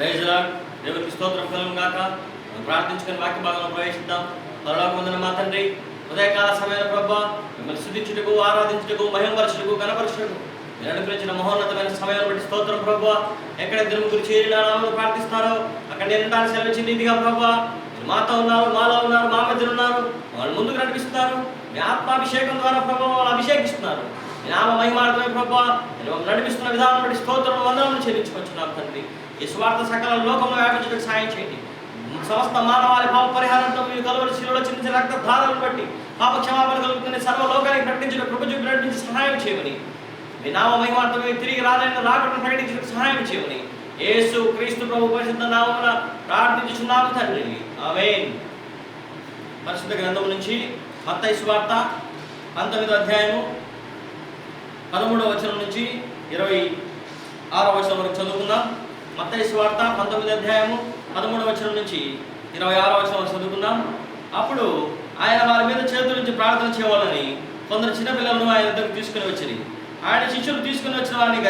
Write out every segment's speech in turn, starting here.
Praise lord. దేవునికి స్తోత్రం కలుగును గాక. మనం ప్రార్థించుకుని వాక్య భాగంలో ప్రవేశిద్దాం. పరలోకమందున మా తండ్రి, ఉదయకాల సమయంలో ప్రభువా మిమ్మల్ని స్తుతించుటకు, ఆరాధించుటకు, మహిమపరచుటకు, ఘనపరచుటకు మీరు అనుగ్రహించిన మహోన్నతమైన సమయాన్ని బట్టి స్తోత్రం ప్రభువా. ఎక్కడ ఇద్దరు ముగ్గురు చేరి నా నామములో ప్రార్థిస్తారో అక్కడ నేను ఉంటాను సెలవిచ్చింది ఇదిగా ప్రభువా. మీరు మాతో ఉన్నారు, మాలో ఉన్నారు, మా మధ్యలో ఉన్నారు, వాళ్ళు ముందుకు నడిపిస్తున్నారు. మీ ఆత్మాభిషేకం ద్వారా ప్రభువా వాళ్ళు అభిషేకిస్తున్నారు. మీ నామ మహిమార్థమే ప్రభువా నేను నడిపిస్తున్న విధానం బట్టి స్తోత్రం వందనములు చెల్లించుకొచ్చున్నాం తండ్రి. ఈ స్వార్థ సకల లోకంలో వ్యాపించడానికి సాయం చేయండి. సమస్త మానవాళి పాప పరిహారంతో మీరు కలువరి శిలువలో చిందించిన రక్త ధారాలను బట్టి పాప క్షమాపణ కలుగుతున్న సర్వలోకానికి ప్రకటించిన కృప చూపి నడిపించి సహాయం చేయమని, మీ నామ మహిమార్థమే తిరిగి రాకడను ప్రకటించడానికి సహాయం చేయమని యేసు క్రీస్తు ప్రభు పరిశుద్ధ నామమున ప్రార్థించుచున్నాము తండ్రి. ఆమేన్. పరిశుద్ధ గ్రంథం నుంచి మత్తయి సువార్త 19వ అధ్యాయము 13వ వచనం నుంచి 26వ వచనం వరకు చదువుకుందాం. మత్తయి సువార్త 19వ అధ్యాయము 13వ వచనం నుంచి 26వ వచనం వరకు చదువుకుందాం. అప్పుడు ఆయన వారి మీద చేతుల నుంచి ప్రార్థన చేయాలని కొందరు చిన్నపిల్లలను ఆయన దగ్గరకు తీసుకుని వచ్చిరి. ఆయన శిష్యులు తీసుకుని వచ్చిన వారిని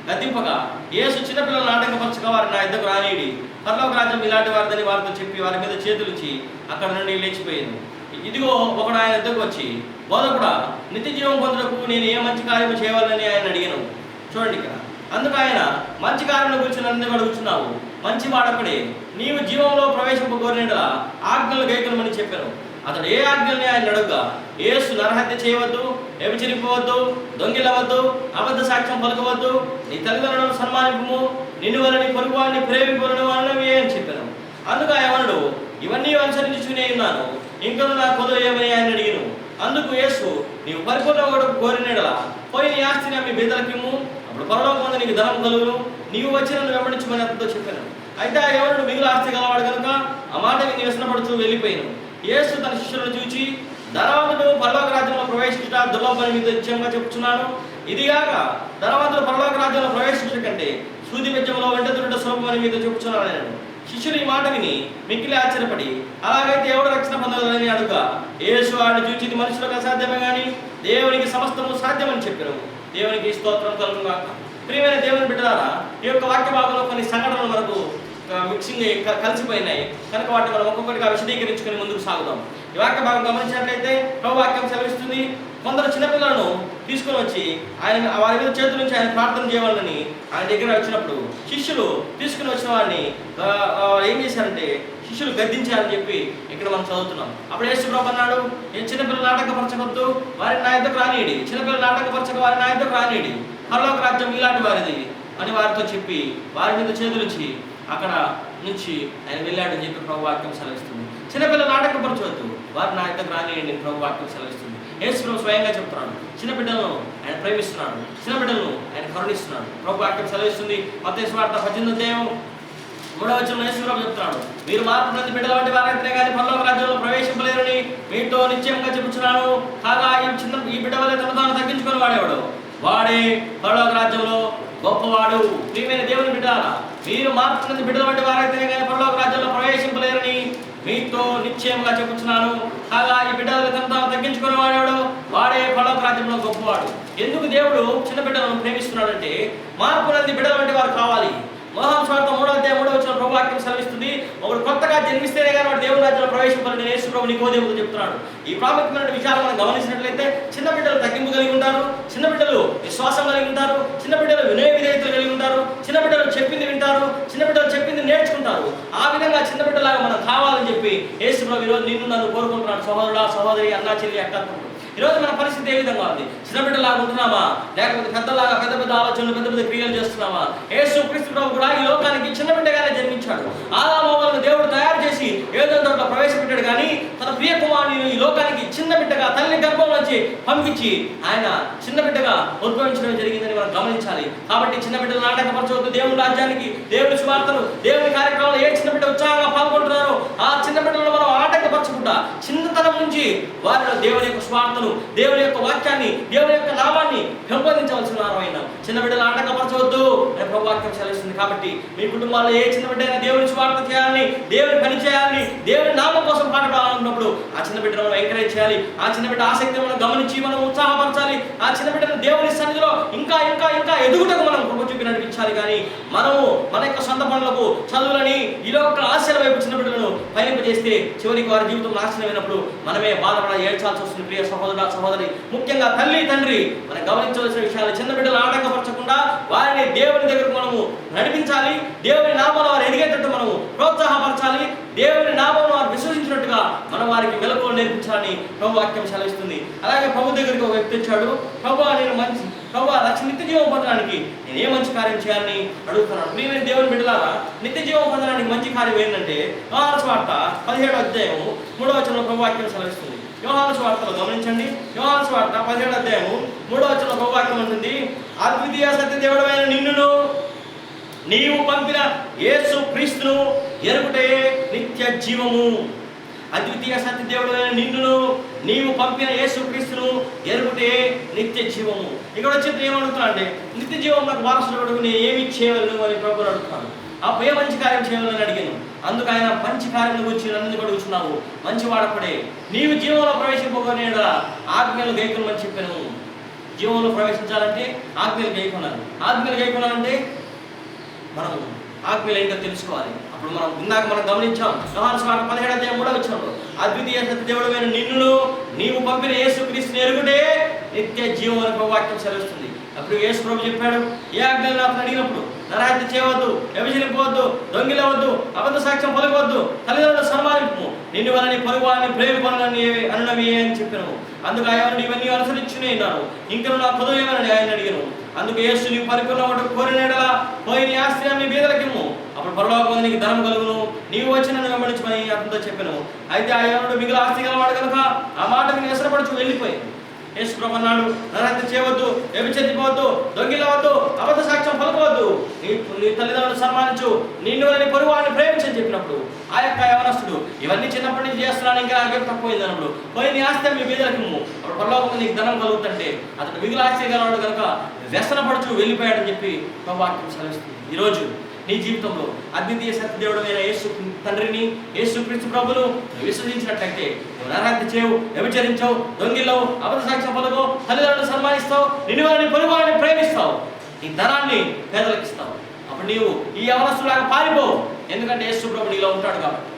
గద్దింపగా యేసు చిన్నపిల్లలను ఆటంకపరచగా వారిని నా ఇద్దరు రానియడి, పరలోక రాజ్యం ఇలాంటి వారిదని వారితో చెప్పి వారి మీద చేతులుంచి అక్కడ నుండి లేచిపోయింది. ఇదిగో ఒకడు ఆయన ఇద్దరికి వచ్చి, బోధకుడా, నిత్య జీవం పొందుటకు నేను ఏ మంచి కార్యము చేయాలని ఆయన అడిగాను. చూడండి ఇక్కడ. అందుకు ఆయన, మంచి కార్యముల గురించి నన్ను అడుగుతున్నావు, మంచి వాడొక్కడే, నీవు జీవంలో ప్రవేశింపగోరినలా ఆజ్ఞలు గైకొనమని చెప్పాను. అతడు ఏ ఆజ్ఞల్ని ఆయన అడుగుగా, యేసు నరహత్య చేయవద్దు, వ్యభిచరింపవద్దు, దొంగిలవద్దు, అబద్ధ సాక్ష్యం పలకవద్దు, నీ తల్లిదండ్రులను సన్మానింపుము, నిన్ను వలని పొరుగువాడిని ప్రేమింపులను అన్నవి అని చెప్పాను. అందుకు ఆయనడు, ఇవన్నీ అనుసరించునే ఉన్నాను, ఇంకను నా కొదవ ఏమని ఆయన అడిగిను. అందుకు యేసు, నీవు పరిపూర్ణ కోరినలా పోయి నీ ఆస్తిని అమ్మి బీదలకిమ్ము, అప్పుడు పరలోకమందు నీకు ధనం కలుగును, నీవు వచ్చి నన్ను వెంబడించమని అతనితో చెప్పాను. అయితే ఆ యవనుడు మిగులు ఆస్తి గలవాడు కనుక ఆ మాట విని వ్యసనపడుచు వెళ్ళిపోయాను. యేసు తన శిష్యులను చూచి, ధనవంతుడు పరలోక రాజ్యంలో ప్రవేశించుట దుర్లభమని మీతో నిశ్చయంగా చెప్పుచున్నాను. ఇదిగాక ధనవంతుడు పరలోక రాజ్యంలో ప్రవేశించడం కంటే సూది బెజ్జంలో వెంట దురుట సులభమని మీతో చెప్పుచున్నాను అన్నాడు. శిష్యులు ఈ మాట విని మిక్కిలి ఆశ్చర్యపడి, అలాగైతే ఎవడు రక్షణ పొందగలని అడుగా యేసు వాడిని చూచి, ఇది మనుషులకు అసాధ్యమే కానీ దేవునికి సమస్తము సాధ్యమని చెప్పారు. దేవునికి స్తోత్రం కలుగును గాక. ప్రియమైన దేవుని బిడ్డలారా, ఈ యొక్క వాక్య భాగంలో కొన్ని సంఘటనలు మనకు మిక్సింగ్ కలిసిపోయినాయి కనుక వాటిని మనం ఒక్కొక్కటిగా విశదీకరించుకొని ముందుకు సాగుదాం. ఈ వాక్య భాగం గమనించినట్లయితే ప్రభు వాక్యం సెలవిస్తుంది, కొందరు చిన్నపిల్లలను తీసుకొని వచ్చి ఆయన వారి మీద చేతుల నుంచి ఆయన ప్రార్థన చేయాలని ఆయన దగ్గర వచ్చినప్పుడు శిష్యులు తీసుకుని వచ్చిన వారిని ఏం చేశారంటే శిష్యులు గద్దించారని చెప్పి ఇక్కడ మనం చదువుతున్నాం. అప్పుడు యేసు ప్రభు అన్నాడు, చిన్నపిల్లలు ఆటంకపరచవద్దు, వారిని నా యుద్ధకు రానియడి, చిన్నపిల్లలు ఆటంకపరచక వారిని నా యుద్ధకు రానియడి, పరలోక రాజ్యం ఇలాంటి వారిది అని వారితో చెప్పి వారి మీద చేతులుచి అక్కడ నుంచి ఆయన వెళ్ళాడని చెప్పి ప్రభు వాక్యం సెలవిస్తుంది. చిన్నపిల్లలు ఆటంకపరచవద్దు, వారు నా యుద్ధకు రానియండి ప్రభు వాక్యం సెలవిస్తుంది. యేసు ప్రభు స్వయంగా చెప్తున్నాడు, చిన్నబిడ్డలను ఆయన ప్రేమిస్తున్నాడు, చిన్నబిడ్డలను ఆయన కరుణిస్తున్నాడు. ప్రభు వాక్యం సెలవిస్తుంది. మత్తయి సువార్త 18వ అధ్యాయం 3వ వచనంలో యేసు ప్రభు చెప్తున్నాడు, మీరు మార్పు పొంది బిడ్డల వంటి వారైతే కానీ పరలోక రాజ్యంలో ప్రవేశింపలేరని మీతో నిశ్చయంగా చెబుతున్నాను. కాగా ఈ బిడ్డ వల్ల తను తాను తగ్గించుకొని వాడేవాడు, వాడే పరలోక రాజ్యంలో గొప్పవాడు. ప్రియమైన దేవుని బిడ్డలారా, మీరు మార్పు పొంది బిడ్డల వంటి వారైతే కానీ పరలోక రాజ్యంలో ప్రవేశింపలేరని మీతో నిశ్చయంగా చెబుతున్నాను. కాగా ఈ బిడ్డలు తను తాను తగ్గించుకుని వాడేవాడు, వాడే పరలోక రాజ్యంలో గొప్పవాడు. ఎందుకు దేవుడు చిన్న బిడ్డలను ప్రేమిస్తున్నాడంటే మార్పు పొంది బిడ్డల వంటి వారు కావాలి. మోహం స్వార్థ 3వ అధ్యాయం 3వ వచనం ప్రభు వాక్యం సెలవిస్తుంది, ఒకడు కొత్తగా జన్మిస్తేనే కానీ వాడు దేవుని రాజ్యంలో ప్రవేశింపాలని యేసు ప్రభు నికోదేముతో చెప్తున్నాడు. ఈ ప్రాముఖ్యమైన విషయాలు మనం గమనించినట్లయితే చిన్న బిడ్డలు తగ్గింపు కలిగి ఉంటారు, చిన్న బిడ్డలు విశ్వాసం కలిగి ఉంటారు, చిన్న బిడ్డలు వినయ విధేయతలు కలిగి ఉంటారు, చిన్న బిడ్డలు చెప్పింది వింటారు, చిన్న బిడ్డలు చెప్పింది నేర్చుకుంటారు. ఆ విధంగా చిన్న బిడ్డలాగా మనం కావాలని చెప్పి యేసు ప్రభు ఈరోజు నిన్ను నన్ను కోరుకుంటున్నాడు. సహోదరుడా, సహోదరి, అన్నా, చెల్లి, అక్క. ఈరోజు మన పరిస్థితి ఏ విధంగా ఉంది? చిన్నబిడ్డలాగా ఉంటున్నామా, లేకపోతే పెద్దలాగా పెద్ద పెద్ద ఆలోచనలు, పెద్ద పెద్ద క్రియలు చేస్తున్నామా? యేసు క్రీస్తు ప్రభు కూడా ఈ లోకానికి చిన్నబిడ్డగానే జన్మించాడు. ఆదాము హవ్వలను దేవుడు తయారు చేసి ఏదో దాంట్లో ప్రవేశపెట్టాడు, కానీ తన ప్రియ కుమారుని ఈ లోకానికి చిన్న బిడ్డగా తల్లి గర్భం నుంచి పంపించి ఆయన చిన్న బిడ్డగా ఉద్భవించడం జరిగిందని మనం గమనించాలి. కాబట్టి చిన్న బిడ్డలు నాటకపరచవద్దు. దేవుని రాజ్యానికి, దేవుని సువార్తను, దేవుని కార్యక్రమంలో ఏ చిన్న బిడ్డ ఉత్సాహంగా పాల్గొంటున్నారో ఆ చిన్న బిడ్డలను మనం ఆటంకపరచకుండా చిన్నతనం నుంచి వారిలో దేవుని యొక్క స్వార్థను, దేవుని యొక్క వాక్యాన్ని, దేవుని యొక్క నామాన్ని పెంపొందించవలసిన వారైనా చిన్న బిడ్డలు ఆటంకపరచవద్దు అని ప్రభు వాక్యం సెలవిస్తుంది. కాబట్టి మీ కుటుంబాల్లో ఏ చిన్న బిడ్డ దేవుని స్వార్థ చేయాలని, దేవుని పని చేయాలని, దేవుని నామం కోసం పాట పాడాలన్నప్పుడు ఆ చిన్న బిడ్డను మనం ఎంకరేజ్ చేయాలి. ఆ చిన్న బిడ్డ ఆసక్తిని మనం గమనించి మనం ఉత్సాహపరచాలి. ఆ చిన్న బిడ్డను దేవుని సన్నిధిలో ఇంకా ఇంకా ఇంకా ఎదుగుటకు మనం కృప చూపి నడిపించాలి. కానీ మనము మన యొక్క సొంత పనులకు, చదువులని, ఈ లోక ఆశల వైపు చిన్న బిడ్డలను పయనింపజేస్తే చివరికి వారి జీవితం నాశనమైనప్పుడు మనమే బాధపడ ఏడ్చాల్సి వస్తుంది. ప్రియ సహోదర సహోదరి, ముఖ్యంగా తల్లి తండ్రి మనం గమనించవలసిన విషయాలు, చిన్న బిడ్డలు ఆటంకపరచకుండా వారిని దేవుని దగ్గరకు మనము నడిపించాలి. దేవుని నామములో వారు ఎదిగేటట్టు మనము ప్రోత్సాహపరచాలి. దేవుని నామమును వారు విశ్వసించినట్టుగా మనం వారికి మెలకువలు నేర్పించాలని ప్రభు వాక్యం సెలవిస్తుంది. అలాగే ప్రభు దగ్గరికి ఒక వ్యక్తి వచ్చాడు. ప్రభు నిత్య జీవం పొందడానికి నేను ఏ మంచి కార్యం చేయాలని అడుగుతున్నాడు. ప్రియమైన దేవుని బిడ్డలారా, నిత్య జీవం పొందడానికి మంచి కార్యం ఏంటంటే యోహాను సువార్త 17వ అధ్యాయం 3వ వచనంలో ప్రభు వాక్యం సెలవిస్తుంది. యోహాను సువార్తలో గమనించండి. యోహాను సువార్త 17వ అధ్యాయం 3వ వచనంలో ప్రభు వాక్యం ఉంటుంది, అద్వితీయ సత్య దేవుడైన నిన్నును నీవు పంపిన యేసు క్రీస్తును ఎరుగుటే నిత్య జీవము. అద్వితీయ సత్య దేవుడైన నిన్నును నీవు పంపిన యేసు క్రీస్తును ఎరుగుటే నిత్య జీవము. ఇక్కడ వచ్చి ఏమడుగుతున్నా అంటే, నిత్య జీవం నాకు వారసుడు కొడుకు నేను ఏమి చేయగలను అని ప్రభువుని అడుగుతాను. ఆ ఏ మంచి కార్యం చేయాలని అడిగాను. అందుకు ఆయన మంచి కార్యం గురించి నన్ను అడుగుతున్నావు, మంచి వాడపడే నీవు జీవంలో ప్రవేశింపబోనే ఆజ్ఞలు గైకొనమని చెప్పాను. జీవంలో ప్రవేశించాలంటే ఆజ్ఞలు గైకొనాలి. ఆజ్ఞలు గైకొనాలంటే మనం ఆజ్ఞలు ఏంటో తెలుసుకోవాలి. అప్పుడు మనం గమనించాం యోహాను సువార్త 17వ అధ్యాయం 3వ వచనంలో, అద్వితీయ సత్య దేవుడైన నిన్నును నీవు పంపిన యేసు క్రీస్తును ఎరుగుటే నిత్య జీవం అని ప్రభు వాక్యం సెలవిస్తుంది. అప్పుడు యేసు ప్రభు చెప్పాడు, ఏ ఆజ్ఞలు నాకు అడిగినప్పుడు నరహత్య చేయవద్దు, వ్యభిచరింపవద్దు, దొంగిలవద్దు, అబద్ధ సాక్ష్యం పలకవద్దు, తల్లిదండ్రులను సన్మానింపు, నిన్ను వలని పొరుగువారిని ప్రేమిపనని అనునవి అని చెప్పాను. అందుకు ఆయన ఇవన్నీ అనుసరించునే ఉన్నాను, ఇంకా నా పొదువు ఏమని ఆయన అడిగాను. అందుకు యేసు నీవు పరిపూర్ణ కోరినడలా పోయి నీ ఆస్తి అమ్మి బీదలకిమ్ము, అప్పుడు పరలోకమందు నీకు ధనం కలుగును, నీవు వచ్చి నన్ను వెంబడించమని అతనితో చెప్పాను. అయితే ఆ యవనుడు మిగిలిన ఆస్తి గలవాడు కనుక ఆ మాట విని ఎసరపడుచు వెళ్ళిపోయి యేసు ప్రభు అన్నాడు, నరహత్య చేయవద్దు, వ్యభిచరింపవద్దు, దొంగిలవద్దు, అబద్ధ సాక్ష్యం పలకవద్దు, నీ తల్లిదండ్రులను సన్మానించు, నిన్ను అని పొరుగువాడిని ప్రేమించని చెప్పినప్పుడు ఆ యొక్క యవనస్తుడు ఇవన్నీ చిన్నప్పటి నుంచి చేస్తున్నాను, ఇంకా నాకేం తక్కువైంది అన్నప్పుడు పోయి నీ ఆస్తి మీ బీదలకి అప్పుడు పరలోకం నీకు ధనం కలుగుతుంటే అతను మిగిలిన ఆస్తి గలవాడు కనుక వ్యసనపడుచు వెళ్ళిపోయాడని చెప్పి ప్రభు వాక్యం సెలవిస్తుంది. ఈరోజు నీ జీవితంలో అద్వితీయ సత్యదేవుడైన యేసు తండ్రిని, యేసు క్రీస్తు ప్రభును విశ్వసించినట్లయితే నువ్వు నరహత్య చేయవు, వ్యభిచరించవు, దొంగిలవు, అబద్ధ సాక్ష్యం పలుకవు, తల్లిదండ్రులను సన్మానిస్తావు, నిన్ను పొరుగువారిని ప్రేమిస్తావు, ఈ ధనాన్ని పేదలకు ఇస్తావు. అప్పుడు నీవు ఈ యవనస్తులాగా పారిపోవు. ఎందుకంటే యేసు ప్రభు నీలో ఉంటాడు కాబట్టి.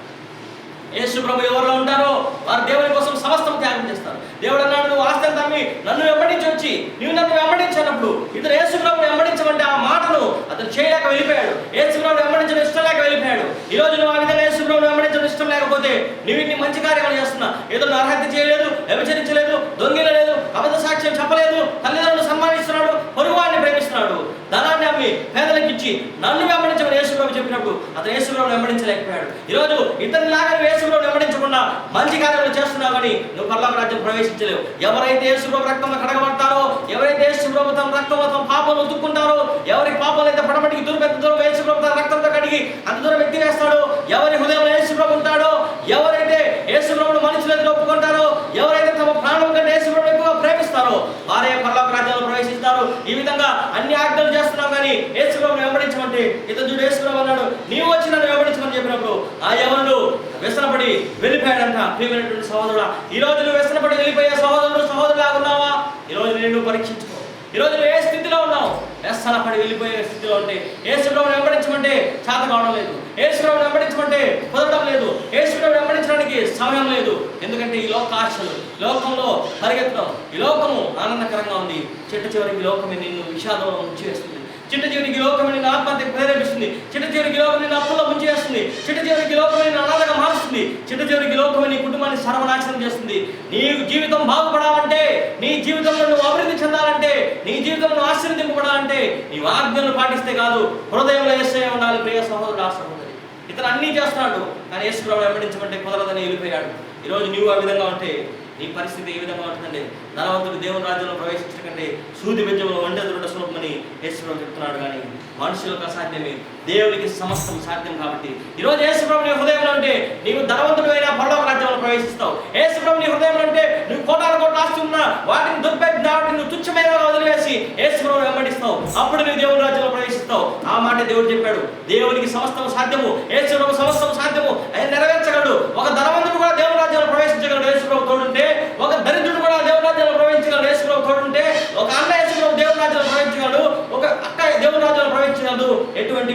యేసు ప్రభు ఎవరిలో ఉంటారో వారు దేవుని కోసం సమస్తం త్యాగం చేస్తారు. దేవుడు అన్నాడు, నువ్వు ఆస్తిని తమ్మి నన్ను వెంబడించి వచ్చి నీవు నన్ను వెంబడించినప్పుడు ఇతను యేసు ప్రభుని వెంబడించమంటే ఆ మాటను అతను చేయలేక వెళ్ళిపోయాడు. యేసు ప్రభుని వెంబడించడం ఇష్టం లేక వెళ్ళిపోయాడు. ఈ రోజు నువ్వు ఆ విధంగా యేసు ప్రభుని వెంబడించడం ఇష్టం లేకపోతే నువ్వు ఇన్ని మంచి కార్యాలు చేస్తున్నా, ఏదో నరహత్య చేయలేదు, వ్యభిచరించలేదు, దొంగిలలేదు, అబద్ధ సాక్ష్యం చెప్పలేదు, తల్లిదండ్రులు సన్మానిస్తున్నాడు, పొరుగువారిని ప్రేమిస్తున్నాడు, ధనాన్ని అమ్మి పేదలకు ఇచ్చి నన్ను వెంబడించమని యేసు ప్రభు చెప్పినప్పుడు అతను యేసు ప్రభుని వెంబడించలేకపోయాడు. ఈరోజు ఇతని లాగా యేసు ప్రభుని వెంబడించకుండా మంచి కార్యాలు చేస్తున్నావు కానీ నువ్వు పరలోక రాజ్యం ప్రవేశించలేవు. ఎవరైతే యేసు ప్రభు రక్తంలో కడగబడతారో, ఎవరైతే యేసు ప్రభు తమ రక్తంలో తమ పాపను ఉతుక్కుంటారో, ఎవరి పాపాలు అయితే పడమటికి దూరం యేసు ప్రభు తన రక్తంతో కడిగి అంత దూరం ఎత్తి వేస్తాడో, ఎవరి హృదయంలో యేసు ప్రభు ఉంటాడో, ఎవరైతే యేసు ప్రభును మనుషుల ఎదుట ఒప్పుకుంటారో, ఎవరైతే తమ ప్రాణం కంటే యేసు ప్రభుని ఎక్కువగా ప్రేమిస్తారో వారే పరలోక రాజ్యంలో ప్రవేశిస్తారు. ఈ విధంగా అన్ని ఆజ్ఞలు చేస్తున్నాం కానీ యేసు ప్రభుని వెంబడించమంటే ఇతను చూడు యేసు ప్రభు అన్నాడు, నీవు వచ్చి నన్ను వెంబడించమని చెప్పినప్పుడు ఆ యవనుడు వ్యసనపడి వెళ్ళిపోయాడంట. ప్రియమైనటువంటి సహోదరుడా, ఈ రోజు నువ్వు వ్యసనపడి వెళ్ళిపోయే సహోదరులాగా ఉన్నావా? ఈరోజు నేను పరీక్షించుకో. ఈరోజు నువ్వు ఏ స్థితిలో ఉన్నావు? వ్యసనపడి వెళ్ళిపోయే స్థితిలో ఉంటే యేసు ప్రభుని వెంబడించమంటే చేత కావడం లేదు, యేసు ప్రభుని వెంబడించమంటే కుదరడం లేదు, యేసు ప్రభుని వెంబడించడానికి సమయం లేదు. ఎందుకంటే ఈ లోక ఆశలు, లోకంలో పరిగెత్తడం, ఈ లోకము ఆనందకరంగా ఉంది, చిట్ట చివరికి లోకమే నిన్ను విషాదంలో ముంచివేస్తుంది, చిట్ట చివరికి లోకమే నిన్ను ఆత్మహత్యకు ప్రేరేపిస్తుంది, చిట్ట చివరికి లోకం నిన్ను అప్పుల్లో ముంచివేస్తుంది, చిట్ట చివరికి లోకమే నిన్ను అనాథగా మారుస్తుంది, చిట్ట చివరికి లోకమే నీ కుటుంబాన్ని సర్వనాశనం చేస్తుంది. నీ జీవితం బాగుపడాలంటే, నీ జీవితంలో నువ్వు అభివృద్ధి చెందాలంటే, నీ జీవితంలో ఆశీర్వదింపబడాలంటే నీ ఆజ్ఞలను పాటిస్తే కాదు, హృదయంలో యేసయ్య ఉండాలి. ప్రియ సహోదరుడు, ఆ సహోదరి, ఇతను అన్నీ చేస్తున్నాడు కానీ యేసు ప్రభువుని వెంబడించమంటే కుదరదని వెళ్ళిపోయాడు. ఈరోజు నీవు ఆ విధంగా ఉంటే నీ పరిస్థితి ఏ విధంగా ఉంటుందంటే, ధనవంతుడు దేవుని రాజ్యంలో ప్రవేశించడం కంటే సూది బెజ్జంలో వంట దొరట సులభమని యేసు ప్రభు చెప్తున్నాడు. కానీ మనుషులకు అసాధ్యమే, దేవునికి సమస్తం సాధ్యం. కాబట్టి ఈరోజు యేసు ప్రభు నీ హృదయంలో ఉంటే నీవు ధనవంతుడు అయినా పరలోక రాజ్యంలో ప్రవేశిస్తావు. యేసు ప్రభు నీ హృదయంలో ఉంటే నువ్వు కోటాను కోట్ల ఆస్తి ఉన్నా వాటిని వాటిని నువ్వు తుచ్చమైన వదిలివేసి యేసు ప్రభువుని వెంబడిస్తావు. అప్పుడు నువ్వు దేవుని రాజ్యంలో ప్రవేశిస్తావు. ఆ మాట దేవుడు చెప్పాడు, దేవునికి సమస్తం సాధ్యము, యేసు ప్రభు సమస్తం సాధ్యము, ఆయన నెరవేర్చగలడు. ఒక ధనవంతుడు కూడా దేవుని రాజ్యంలో ప్రవేశించగలడు యేసు ప్రభు తోడుంటే, ఒక దరిద్రుడు కూడా దేవుని రాజ్యంలో ప్రవేశించగలడు యేసు ప్రభు తోడుంటే, ఒక అన్న యేసు ప్రభు దేవుని రాజ్యంలో ప్రవేశించగలడు, ఒక అక్క దేవుని రాజ్యంలో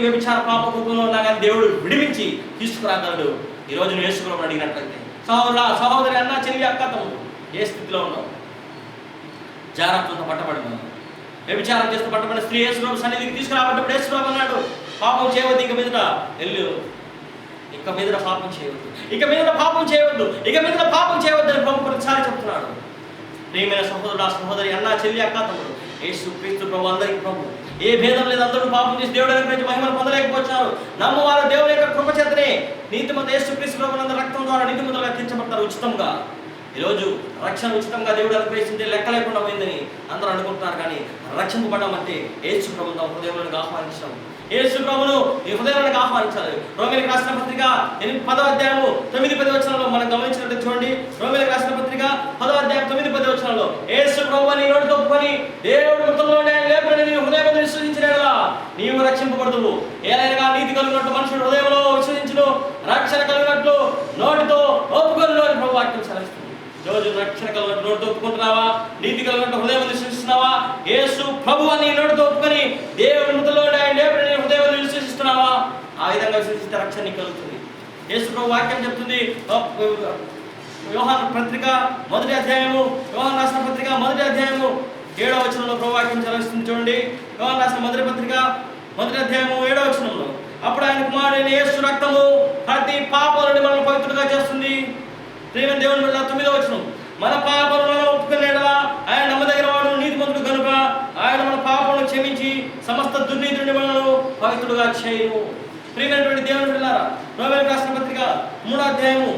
వ్యభిచార పాప రూపంలో ఉన్నా కానీ దేవుడు విడిపించి తీసుకురాగలడు. ఈరోజు నువ్వు యేసు ప్రభువుని అడిగినట్లయితే, సహోదరి, అన్న, చెల్లి, అక్క, తమ్ముడు, ఏ స్థితిలో ఉన్నావు? జాగ్రత్తతో పట్టబడినావు. వ్యభిచారం చేస్తూ పట్టబడిన స్త్రీ యేసు ప్రభు సన్నిధికి తీసుకురాబడ్డప్పుడు యేసు ప్రభు అన్నాడు, పాపం చేయవద్దు, ఇక మీదట వెళ్ళు, ఇక మీద పాపం చేయవద్దు, ఇక మీద పాపం చేయవద్దు, ఇక మీద పాపం చేయవద్దు అని ప్రభు ప్రతిసారి చెప్తున్నాడు. ప్రియమైన సహోదరుడు, సహోదరి, అన్న, చెల్లి, అక్క, తమ్ముడు, యేసు క్రీస్తు ప్రభు అందరికీ ప్రభు. ఏ భేదం లేదు, అందరూ పాపం చేసి దేవుడు అనుగ్రహించి మహిమను పొందలేకపోతున్నారు. నమ్మవారు దేవుని యొక్క కృప చేతనే నీతిమంత యేసు క్రీస్తు ప్రభు అందరి రక్తం ద్వారా నీతిమంతులుగా తీర్చబడతారు ఉచితంగా. ఈరోజు రక్షణ ఉచితంగా దేవుడు అనుగ్రహించింటే లెక్క లేకుండా పోయిందని అందరూ అనుకుంటున్నారు. కానీ రక్షింపబడడం అంటే యేసు ప్రభువును తమ హృదయంలోకి ఆహ్వానించడం. యేసు ప్రభువును ఈ హృదయంలోకి ఆహ్వానించాలి. రోమీయులకు రాసిన పత్రిక 10వ అధ్యాయము 9-10 వచనాల్లో మనం గమనించినట్టు చూడండి. రోమీయులకు రాసిన పత్రిక 10వ అధ్యాయం 9-10 వచనాల్లో, యేసు ప్రభువుని నీ నోటితో ఒప్పుకొని దేవుడు మృతుల్లోనే ఆయన లేపడని నీ హృదయంలో విశ్వసించినట్లా నీవు రక్షింపబడదువు. ఏలైనా నీతి కలిగినట్టు మనుషుడు హృదయంలో విశ్వసించును, రక్షణ కలిగినట్లు నోటితో ఒప్పుకొను అని ప్రభు వాక్యం సెలవిస్తుంది. రోజు రక్షణ కలిగినట్టు నోటితో ఒప్పుకుంటున్నావా? నీతి కలిగినట్టు హృదయం విశ్వసిస్తున్నావా? యేసు ప్రభు అని నోటితో ఒప్పుకొని దేవుడి మృతుల్లోనే ఆయన లేపడని నీ హృదయంలో విశ్వసిస్తున్నావా? ఆ విధంగా విశ్వసిస్తే రక్షణ నీకు కలుగుతుంది. యేసు ప్రభు వాక్యం చెప్తుంది. యోహాను పత్రిక 1వ అధ్యాయము, యోహాను రాసిన పత్రిక 1వ అధ్యాయము 7వ వచనంలో ప్రభు వాక్యం సెలవిస్తుంది. చూడండి, యోహాను రాసిన మొదటి పత్రిక 1వ అధ్యాయము 7వ వచనంలో, అప్పుడు ఆయన కుమారుడైన యేసు రక్తము ప్రతి పాపం నుండి మనల్ని పవిత్రులుగా చేస్తుంది. ప్రియమైన దేవుని బిడ్డ, 9వ వచనం, మన పాపములను ఒప్పుకునేలా ఆయన నమ్మదగిన వాడు, నీతిమంతుడు కనుక ఆయన మన పాపములను క్షమించి సమస్త దుర్నీతి నుండి మనల్ని పవిత్రులుగా చేయను. ప్రియమైనటువంటి దేవుని బిడ్డలారా, రోమీయులకు రాసిన పత్రిక 3వ అధ్యాయము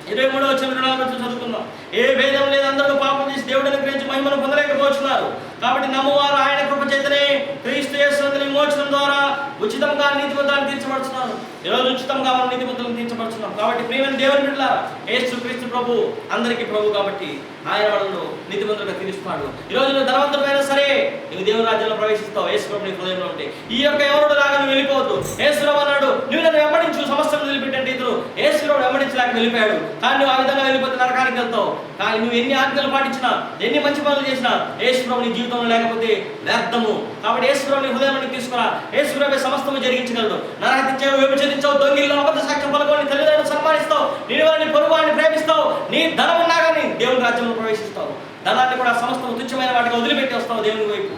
23వ వచనం చదువుకుందాం. ఏ భేదం లేదు, అందరూ పాపం చేసి దేవుడు అనుగ్రహించి మహిమను పొందలేకపోతున్నారు. కాబట్టి నమ్మువారు ఆయన కృప చేతనే క్రీస్తు యేసునందు విమోచనం ద్వారా ఉచితంగా నీతిమంతులను తీర్చబడుతున్నారు. ఈరోజు ఉచితంగా మనం నీతిమంతులను తీర్చబడుతున్నాం. కాబట్టి ప్రియమైన దేవుని బిడ్డలారా, యేసు క్రీస్తు ప్రభు అందరికీ ప్రభు కాబట్టి ఆయన వాళ్ళను నీతిమంతులుగా తీరుస్తాడు. ఈరోజు నువ్వు ధనవంతుడైనా సరే నువ్వు దేవుని రాజ్యంలో ప్రవేశిస్తావు. యేసు ప్రభు నీ హృదయంలో ఉంటే ఈ యొక్క ఎవరుడు లాగా నువ్వు వెళ్ళిపోవద్దు. యేసు ప్రభు అన్నాడు, నువ్వు నన్ను వెంబడించు, సమస్తం వదిలిపెట్టంటే ఇతరు యేసు ప్రభు వెంబడించలేక వెళ్ళిపోయాడు. కానీ నువ్వు ఆ విధంగా వెళ్ళిపోతే నరకానికి వెళ్తావు. కానీ నువ్వు ఎన్ని ఆజ్ఞలు పాటించినా, ఎన్ని మంచి పనులు చేసినా యేసు ప్రభు నీ జీవితంలో లేకపోతే వ్యర్థము. కాబట్టి యేసు ప్రభు నీ హృదయంలోకి తీసుకురా. యేసు ప్రభు సమస్తము జరిగించగలడు. నరహత్యించావు, వ్యభిచరించావు, దొంగిల్లో అబద్ధ సాక్ష్యం పలుకొని తల్లిదండ్రులను సన్మానిస్తావు, నీ వారిని పొరుగు వారిని ప్రేమిస్తావు, నీ ధనం ఉన్నా కానీ దేవుని రాజ్యంలో ప్రవేశిస్తావు. ధనాన్ని కూడా సమస్తము తుచ్చమైన వాటికి వదిలిపెట్టి వస్తావు దేవుని వైపు.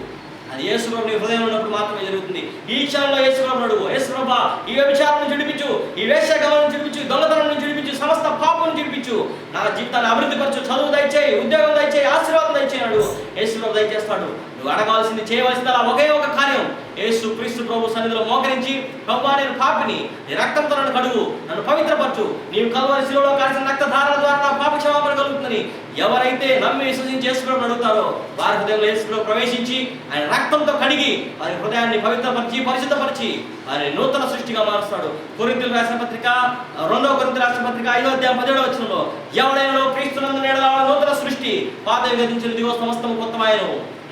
అది యేసు ప్రభు నీ హృదయంలో ఉన్నప్పుడు మాత్రమే జరుగుతుంది. ఈ క్షణంలో యేసు ప్రభువును అడుగు, యేసు ప్రభువా, ఈ వ్యభిచారం నుంచి విడిపించు, ఈ వేశ్యాగమనం నుంచి విడిపించు, దొంగతనం నుంచి విడిపించు, సమస్త పాపం నుంచి విడిపించు, నా జీవితాన్ని అభివృద్ధి పరచు, చదువు దయచేయి, ఉద్యోగం దయచేయి, ఆశీర్వాదం దయచేయి అడుగు. యేసు ప్రభు దయచేస్తాడు. నువ్వు అడగాల్సింది, చేయవలసింది అలా ఒకే ఒక కార్యం. యేసు క్రీస్తు ప్రభు సన్నిధిలో మోకరించి, ప్రభువా నేను పాపిని, నీ రక్తంతో నన్ను కడుగు, నన్ను పవిత్రపరచు, నీవు కల్వరి శిలువలో కాల్చిన రక్తధారల ద్వారా నా పాప క్షమాపణ కలుగుతుందని ఎవరైతే నమ్మి విశ్వసించి యేసు ప్రభువును అడుగుతారో వారి హృదయంలో యేసు ప్రభు ప్రవేశించి ఆయన రక్తంతో కడిగి వారి హృదయాన్ని పవిత్రపరిచి పరిశుద్ధపరిచి వారి నూతన సృష్టిగా మారుస్తాడు. కొరింథీయులకు రాసిన పత్రిక 2వ కొరింథీయులకు రాసిన పత్రిక 5వ అధ్యాయం 17వ వచనంలో, ఎవడైనా క్రీస్తునందు నేడలా నూతన సృష్టి, పాతవి గతించిన దిగో సమస్తము కొత్తమాయను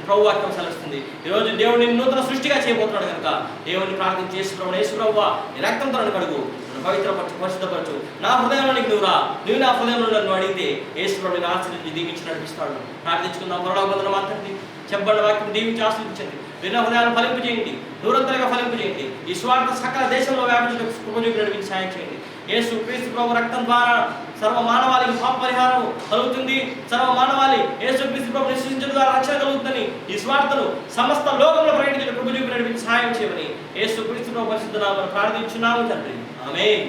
ప్రభు వాక్యం సెలవిస్తుంది. ఈరోజు దేవుడిని నూతన సృష్టిగా చేయబోతున్నాడు కనుక దేవుడిని ప్రార్థించి యేసు ప్రభువా, యేసు ప్రభువా నీ రక్తంతో నన్ను కడుగు, నన్ను పవిత్రపరచు, పరిశుద్ధపరచు, నా హృదయంలోనికి నువ్వు రా, నువ్వు నా హృదయంలో నన్ను అడిగితే యేసు ప్రభువుని ఆశీర్వదించి దీవించి నడిపిస్తాడు. ప్రార్థించుకుందాం. పరలోకమందున్న మా తండ్రి, చెప్పబడిన వాక్యం దీవించి ఆశీర్వదించండి. విన్న హృదయాలను ఫలింపు చేయండి, నూరంతలుగా ఫలింపు చేయండి. ఈ స్వార్థ సకల దేశంలో వ్యాపించడానికి కృప చూపి నడిపించి సాయం చేయండి. యేసు క్రీస్తు ప్రభు రక్తం ద్వారా సర్వ మానవాళికి పాప పరిహారం కలుగుతుంది. సర్వ మానవాళి యేసు క్రీస్తు ప్రభు విశ్వసించడం ద్వారా రక్షణ కలుగుతుందని ఈ స్వార్థను సమస్త లోకంలో ప్రకటించిన కృప చూపి నడిపించి సహాయం చేయమని యేసు క్రీస్తు ప్రభు పరిశుద్ధ నామమున ప్రార్థించున్నాము తండ్రి. ఆమేన్.